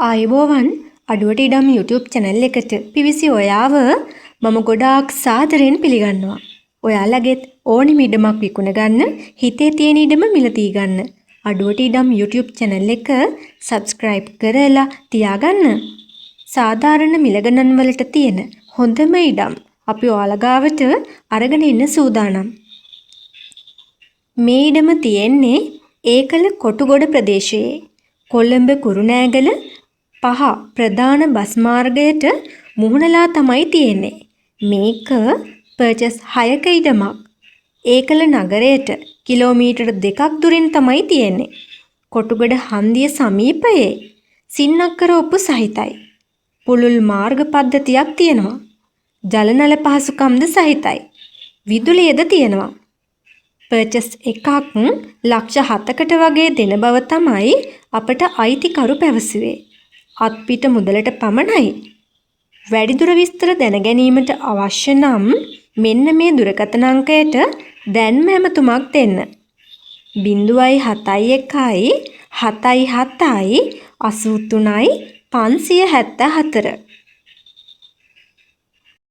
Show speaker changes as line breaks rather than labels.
ආයුබෝවන් අඩුවට ඉඩම් YouTube channel එකට පිවිසි ඔයාව මම ගොඩාක් සාදරයෙන් පිළිගන්නවා. ඔයාලගෙත් ඕනෙම ඉඩමක් විකුණ ගන්න, හිතේ තියෙන ඉඩම මිලදී ගන්න. අඩුවට ඉඩම් YouTube channel එක subscribe කරලා තියාගන්න. සාධාරණ මිල ගණන් වලට තියෙන හොඳම ඉඩම් අපි ඔයාලා ගාවට අරගෙන ඉන්න සූදානම්. මේ ඉඩම තියෙන්නේ ඒකල කොටුගොඩ ප්‍රදේශයේ කොළඹ කුරුණෑගල 5 ප්‍රධාන බස් මාර්ගයට මුහුණලා තමයි තියෙන්නේ. මේක පර්චස් 6ක ඉඩමක්. ඒකල නගරයට කිලෝමීටර් 2ක් දුරින් තමයි තියෙන්නේ. කොටුගොඩ හන්දිය සමීපයේ සින්නක්කර ඔප්පු සහිතයි. පුළුල් මාර්ග පද්ධතියක් තියෙනවා. ජල නල පහසුකම්ද සහිතයි. විදුලියද තියෙනවා. පර්චස් එකක් ලක්ෂ 7කට වගේ දෙන බව තමයි අපට අයිතිකරු පැවසුවේ. අත්පිට මුදලට පමණයි. වැඩිදුර විස්තර දැන ගැනීමට අවශ්‍ය නම් මෙන්න මේ දුරකථන අංකයට දැන්ම ඇමතුමක් දෙන්න. 071 77 83 574